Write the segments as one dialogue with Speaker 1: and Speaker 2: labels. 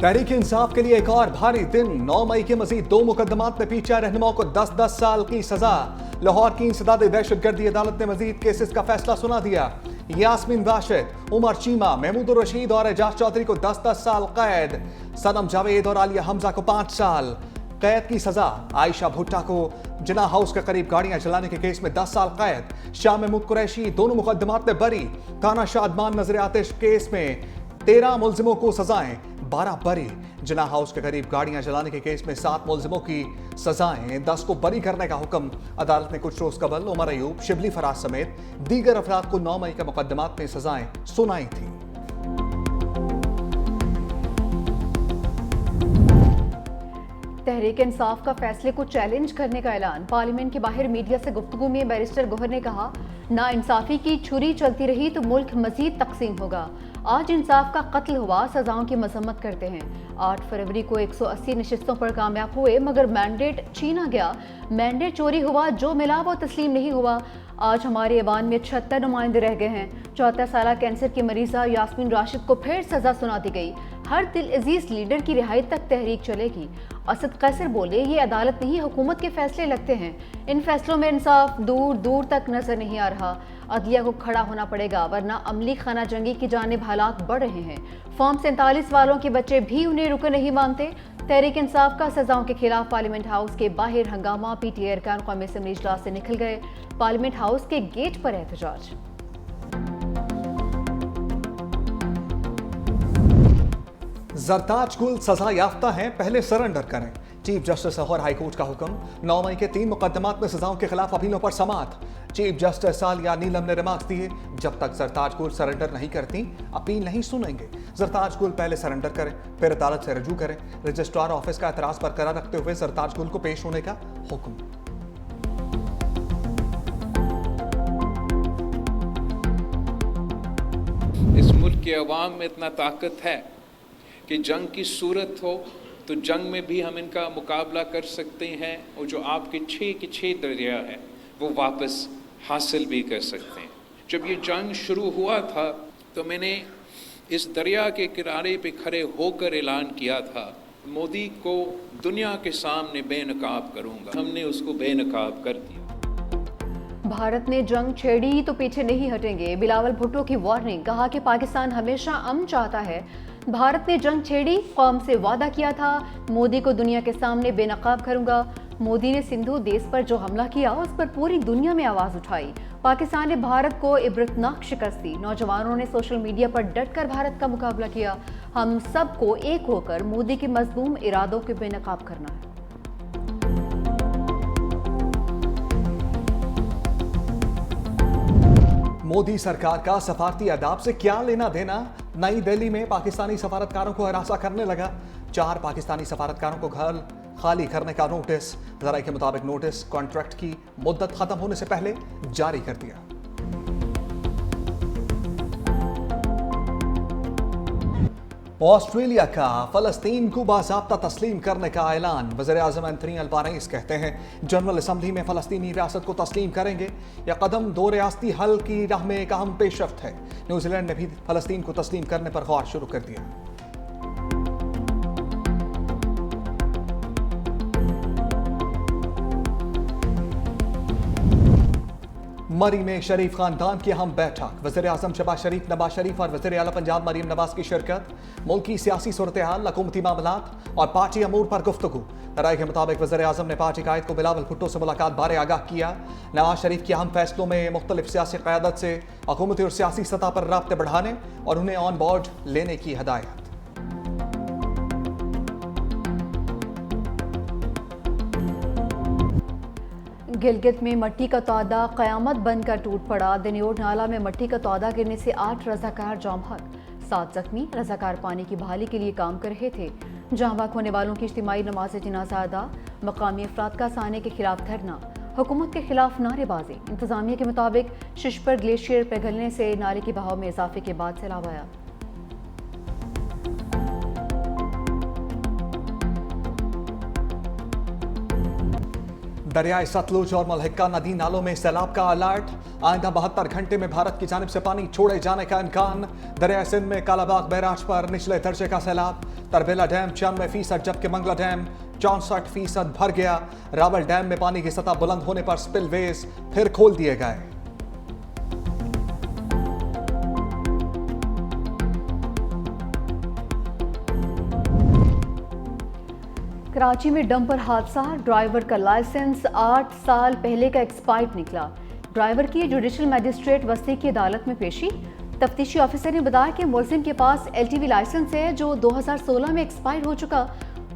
Speaker 1: तहरीक इंसाफ के लिए एक और भारी दिन। 9 मई के मजीद 2 मुकदमात में पीछे रहनुमाओं को 10-10 साल की सजा। लाहौर की इंसदादी दहशतगर्दी अदालत ने मजीद केसेस का फैसला सुना दिया। यास्मीन राशिद, उमर चीमा, महमूद रशीद और एजाज चौधरी को 10-10 साल कैद। सनम जावेद और आलिया हमजा को 5 साल कैद की सजा। आयशा भुट्टा को जिना हाउस के करीब गाड़ियां चलाने के केस में 10 साल कैद। शाह महमूद कुरैशी दोनों मुकदमात में बरी। काना शादमान नजर आतिश केस में 13 मुलजिमों को सजाएं, 12 बरी। जिना हाउस के करीब गाड़ियां चलाने के केस में 7 मुलजिमों की सजाएं, 10 को बरी करने का हुक्म। अदालत ने कुछ रोज कबल उमर अयूब, शिबली फराज समेत दीगर अफराद को 9 मई के मुकदमात में सजाएं सुनाई थी।
Speaker 2: तहरीक इंसाफ का फैसले को चैलेंज करने का ऐलान। पार्लियामेंट के बाहर मीडिया से गुफ्तगू में बैरिस्टर गौहर ने कहा, ना इंसाफी की छुरी चलती रही तो मुल्क मजीद तकसीम होगा। आज इंसाफ का कत्ल हुआ, सजाओं की मजम्मत करते हैं। 8 फरवरी को 180 नशिस्तों पर कामयाब हुए मगर मैंडेट छीना गया। मैंडेट चोरी हुआ, जो मिला वो तस्लीम नहीं हुआ। आज हमारे ऐवान में 76 नुमाइंदे रह गए हैं। 74 साल कैंसर की मरीजा यास्मीन राशिद को फिर सजा सुना दी गई। हर दिल अजीज लीडर की रिहाई तक तहरीक चलेगी। असद कैसर बोले, ये अदालत नहीं हुकूमत के फैसले लगते हैं। इन फैसलों में इंसाफ दूर दूर तक नजर नहीं आ रहा। अदलिया को खड़ा होना पड़ेगा वरना अमली खाना जंगी की जानिब हालात बढ़ रहे हैं। फॉर्म 47 वालों के बच्चे भी उन्हें रुकन नहीं मानते। तहरीक इंसाफ का सजाओं के खिलाफ पार्लियामेंट हाउस के बाहर हंगामा। PTA अरकान कौमी असम्बली इजलास से निकल गए। पार्लियामेंट हाउस के गेट पर एहतजाज।
Speaker 1: जरताज कुल सजा याफ्ता हैं, पहले सरेंडर करें। Chief justice Lahore high court का हुक्म। 9 मई के 3 मुकदमात में सजाओं के खिलाफ अपीलों पर समाअत। चीफ जस्टिस सालिया नीलम ने रिमार्क्स दिए, जब तक जरताज कुल सरेंडर नहीं करती अपील नहीं सुनेंगे। जरताज कुल पहले सरेंडर करें, फिर अदालत से रजू करें। रजिस्ट्रार ऑफिस का एतराज बरकरार रखते हुए जरताज कुल को पेश होने का हुक्म।
Speaker 3: इस मुल्क के अवाम में इतना ताकत है कि जंग की सूरत हो तो जंग में भी हम इनका मुकाबला कर सकते हैं, और जो आपके 6 के 6 दरिया है वो वापस हासिल भी कर सकते हैं। जब ये जंग शुरू हुआ था तो मैंने इस दरिया के किनारे पे खड़े होकर ऐलान किया था, मोदी को दुनिया के सामने बेनकाब करूंगा। हमने उसको बेनकाब कर दिया।
Speaker 2: भारत ने जंग छेड़ी तो पीछे नहीं हटेंगे। बिलावल भुट्टो की वार्निंग। कहा कि पाकिस्तान हमेशा अमन चाहता है। भारत ने जंग छेड़ी, कौम से वादा किया था मोदी को दुनिया के सामने बेनकाब करूंगा। मोदी ने सिंधु देश पर जो हमला किया उस पर पूरी दुनिया में आवाज उठाई। पाकिस्तान ने भारत को इबरतनाक शिकस्त दी। नौजवानों ने सोशल मीडिया पर डटकर भारत का मुकाबला किया। हम सबको एक होकर मोदी के मजलूम इरादों को बेनकाब करना है।
Speaker 1: मोदी सरकार का सफारती आदाब से क्या लेना देना। नई दिल्ली में पाकिस्तानी सफारतकारों को हरासा करने लगा। 4 पाकिस्तानी सफारतकारों को घर खाली करने का नोटिस। जराये के मुताबिक नोटिस कॉन्ट्रैक्ट की मुद्दत खत्म होने से पहले जारी कर दिया। ऑस्ट्रेलिया का फलस्तीन को बाज़ाब्ता तस्लीम करने का ऐलान। वज़ीर-ए-आज़म एंथनी अल्बानीज़ कहते हैं, जनरल असम्बली में फलस्तीनी रियासत को तस्लीम करेंगे। यह कदम 2 रियासती हल की राह में एक अहम पेशरफ्त है। न्यूजीलैंड ने भी फलस्तीन को तस्लीम करने पर गौर शुरू कर दिया। मरी में शरीफ खानदान की अहम बैठक। वज़ीर-ए-आज़म शहबाज शरीफ, नवाज शरीफ और वज़ीर आला पंजाब मरीम नवाज की शिरकत। मुल्की सियासी सूरत हाल, हुकूमती मामलात और पार्टी अमूर पर गुफ्तगू। राय के मुताबिक वज़ीर-ए-आज़म ने पार्टी कायद को बिलावल भुट्टो से मुलाकात बारे आगाह किया। नवाज शरीफ के अहम फैसलों में मुख्तलिफ सियासी क़यादत से हुकूमती और सियासी सतह पर राब्ते बढ़ाने और उन्हें ऑन बोर्ड लेने की हदायत।
Speaker 2: गिलगित में मट्टी का तौदा क़यामत बनकर टूट पड़ा। दिन्योर नाला में मट्टी का तौदा गिरने से 8 रजाकार जौमहक, 7 जख्मी। रजाकार पानी की बहाली के लिए काम कर रहे थे। जहाँ बाक होने वालों की इज्तिमाई नमाज जनाजा अदा। मकामी अफराद का साने के खिलाफ धरना। हुकूमत के खिलाफ नारेबाजी। इंतजामिया के मुताबिक शिशपर ग्लेशियर पिघलने से नाले के बहाव में इजाफे के बाद सैलाब आया।
Speaker 1: दरियाए सतलुज और मलहक्का नदी नालों में सैलाब का अलर्ट। आइंदा 72 घंटे में भारत की जानिब से पानी छोड़े जाने का इम्कान। दरियाए सिंध में कालाबाग बैराज पर निचले दर्जे का सैलाब। तरबेला डैम 96%, जबकि मंगला डैम 64% भर गया। रावल डैम में पानी की सतह बुलंद होने पर स्पिलवेज फिर खोल दिए गए।
Speaker 2: कराची में डंपर हादसा, ड्राइवर का लाइसेंस 8 साल पहले का एक्सपायर्ड निकला। ड्राइवर की जुडिशल मजिस्ट्रेट वस्ती की अदालत में पेशी। तफ्तीशी ऑफिसर ने बताया कि मुलजिम के पास LTV लाइसेंस है जो 2016 में एक्सपायर हो चुका।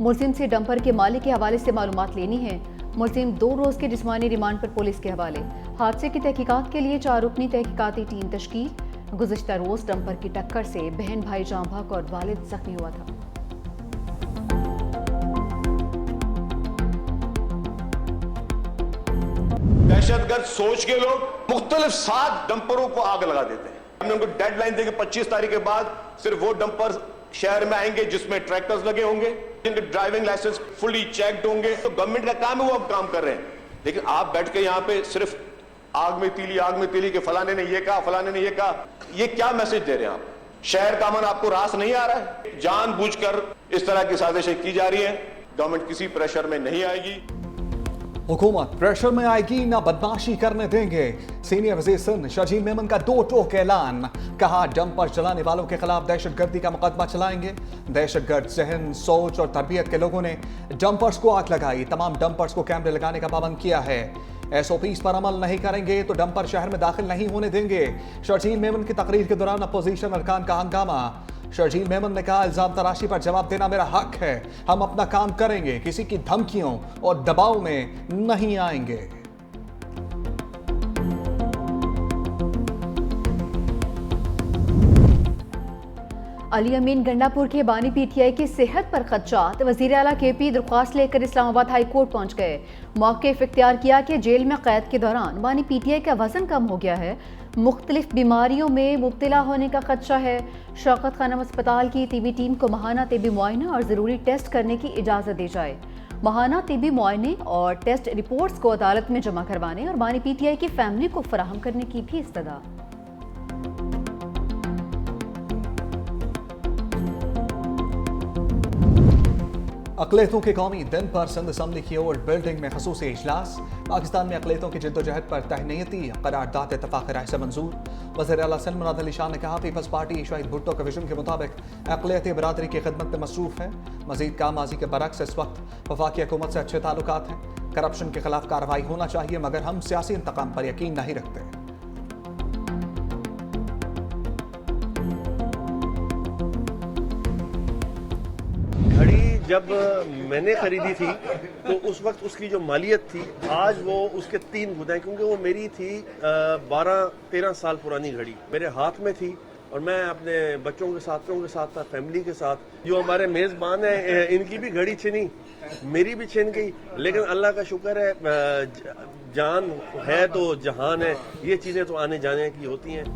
Speaker 2: मुलजिम से डंपर के मालिक के हवाले से मालूमात लेनी है। मुलजिम 2 रोज के जिस्मानी रिमांड पर पुलिस के हवाले। हादसे की तहकीकात के लिए 4 रुकनी तहकीकाती टीम तश्कील। गुज़िश्ता रोज डंपर की टक्कर से बहन भाई जाँ बहक और वालिद जख्मी हुआ था।
Speaker 4: दहशतगर्द सोच के लोग मुख्तलिफ 7 डंपरों को आग लगा देते हैं। हमने उनको डेडलाइन दी कि 25 तारीख के बाद सिर्फ वो डंपर शहर में आएंगे जिसमें ट्रैक्टर्स लगे होंगे, जिनके ड्राइविंग लाइसेंस फुली चेक्ड होंगे। तो गवर्नमेंट का काम है, वो अब काम कर रहे हैं। लेकिन आप बैठ के यहाँ पे सिर्फ आग में तीली के फलाने ने ये कहा, फलाने ने ये कहा, ये क्या मैसेज दे रहे हैं आप? शहर का अमन आपको रास नहीं आ रहा है? जानबूझकर इस तरह की साजिशें की जा रही है। गवर्नमेंट किसी प्रेशर में नहीं आएगी।
Speaker 1: हुकूमत प्रेशर में आएगी ना बदमाशी करने देंगे। सीनियर वज़ीर सिंध शर्जील मेमन का 2 टोक ऐलान। कहा डंपर चलाने वालों के खिलाफ दहशतगर्दी का मुकदमा चलाएंगे। दहशतगर्द जहन, सोच और तरबियत के लोगों ने डंपर्स को आग लगाई। तमाम डंपर्स को कैमरे लगाने का पाबंद किया है। SOPs पर अमल नहीं करेंगे तो डंपर शहर में दाखिल नहीं होने देंगे। शर्जील मेमन की तकरीर के दौरान अपोजिशन अरकान का हंगामा। शर्जील मेमन ने कहा इल्जाम तराशी पर जवाब देना मेरा हक है। हम अपना काम करेंगे, किसी की धमकियों और दबाव में नहीं आएंगे।
Speaker 2: अली अमीन गंडापुर के बानी PTI की सेहत पर खदशात। वज़ीर आला KP दरख्वास्त लेकर इस्लामाबाद हाई कोर्ट पहुंच गए। मौक़िफ़ इख्तियार किया कि जेल में कैद के दौरान बानी PTI का वजन कम हो गया है, मुख्तलिफ बीमारियों में मुब्तला होने का खदशा है। शौकत खानम अस्पताल की TB टीम को माहाना तिबी मुआयना और ज़रूरी टेस्ट करने की इजाज़त दी जाए। माहाना तिबी मुआयने और टेस्ट रिपोर्ट्स को अदालत में जमा करवाने और बानी PTI की फैमिली को फराहम करने की भी इस्तदा।
Speaker 1: अक़लियतों के कौमी दिन पर सिंध असम्बली की ओर बिल्डिंग में खसूसी इजलास। पाकिस्तान में अक़लियतों की जिद्दोजहद पर तहनीयती करारदाद इत्तफ़ाक़ राय से मंजूर। वज़ीर आला सिंध मुराद अली शाह ने कहा पीपल्स पार्टी शहीद भुट्टो के विजन के मुताबिक अक़लियती बरादरी की खिदमत में मसरूफ़ है। मज़ीद काम माजी के बरक्स इस वक्त वफाकी हुकूमत से अच्छे ताल्लुकात हैं। करप्शन के खिलाफ कार्रवाई होना चाहिए, मगर हम सियासी इंतकाम पर यकीन नहीं रखते।
Speaker 5: जब मैंने खरीदी थी तो उस वक्त उसकी जो मालियत थी आज वो उसके 3 गुना है, क्योंकि वो मेरी थी 12-13 साल पुरानी घड़ी मेरे हाथ में थी और मैं अपने बच्चों के साथ था, फैमिली के साथ। जो हमारे मेज़बान हैं इनकी भी घड़ी छिनी, मेरी भी छिन गई, लेकिन अल्लाह का शुक्र है जान है तो जहान है। ये चीज़ें तो आने जाने की होती हैं।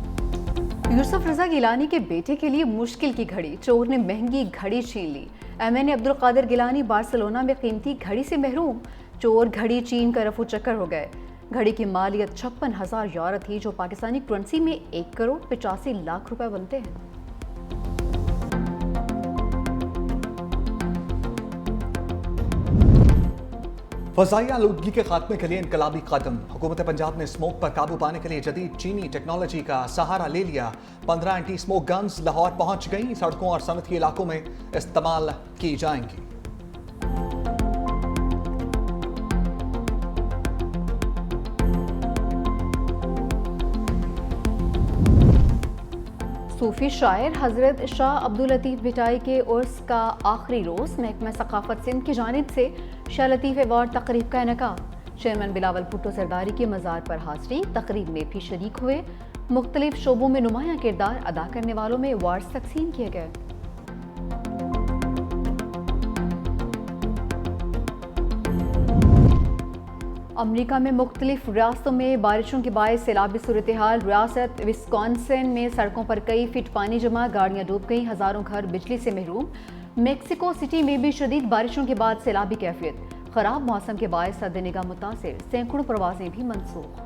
Speaker 2: यूसुफ रजा गिलानी के बेटे के लिए मुश्किल की घड़ी, चोर ने महंगी घड़ी छीन ली। MN अब्दुल कादिर गिलानी बार्सिलोना में कीमती घड़ी से महरूम। चोर घड़ी छीन कर रफू चक्कर हो गए। घड़ी की मालियत 56,000 यूरो थी, जो पाकिस्तानी करेंसी में 1 करोड़ 85 लाख रुपए बनते हैं।
Speaker 1: फ़ज़ाई आलूदगी के खात्मे के लिए इनकलाबी कदम। हुकूमत पंजाब ने स्मोक पर काबू पाने के लिए जदीद चीनी टेक्नोलॉजी का सहारा ले लिया। 15 एंटी स्मोक गन्स लाहौर पहुंच गई, सड़कों और सनती इलाकों में इस्तेमाल की जाएंगी।
Speaker 2: सूफी शायर हजरत शाह अब्दुल लतीफ़ भिटाई के उर्स का आखिरी रोज़ महकमा सकाफत सिंध की जानिब से शाह लतीफ़ अवार्ड तकरीब का इनेकाद। चेयरमैन बिलावल भुट्टो सरदारी के मज़ार पर हाज़री, तकरीब में भी शरीक हुए। मुख्तलिफ शोबों में नुमायां किरदार अदा करने वालों में अवार्ड्स तकसीम किए गए। अमरीका में मुख्तलिफ रियासतों में बारिशों के बायस सैलाबी सूरत हाल। रियासत विस्कॉन्सिन में सड़कों पर कई फीट पानी जमा, गाड़ियां डूब गई, हज़ारों घर बिजली से महरूम। मेक्सिको सिटी में भी शदीद बारिशों के बाद सैलाबी कैफियत। खराब मौसम के बायस सदनिगाह मुतासिर सैकड़ों परवाजें भी मनसूख।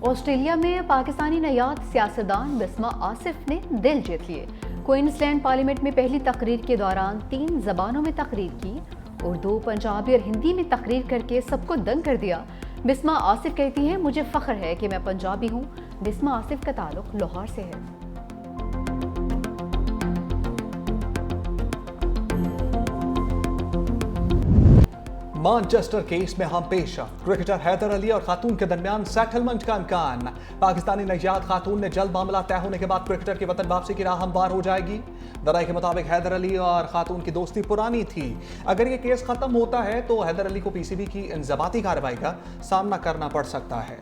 Speaker 2: ऑस्ट्रेलिया में पाकिस्तानी नयाद सियासतदान बिस्मा आसिफ ने दिल जीत लिए। क्वींसलैंड पार्लियामेंट में पहली तकरीर के दौरान 3 जबानों में तकरीर की। उर्दू, पंजाबी और हिंदी में तकरीर करके सबको दंग कर दिया। बिस्मा आसिफ कहती हैं, मुझे फख्र है कि मैं पंजाबी हूँ। बिस्मा आसिफ का ताल्लुक लाहौर से है।
Speaker 1: मैनचेस्टर केस में हम पेश। क्रिकेटर हैदर अली और खातून के दरमियान सेटलमेंट का इम्कान। पाकिस्तानी नजात खातून ने जल्द मामला तय होने के बाद क्रिकेटर की वतन वापसी की राह हमवार हो जाएगी। दराई के मुताबिक हैदर अली और खातून की दोस्ती पुरानी थी। अगर ये केस खत्म होता है तो हैदर अली को पीसीबी की इंजबाती कार्रवाई का सामना करना पड़ सकता है।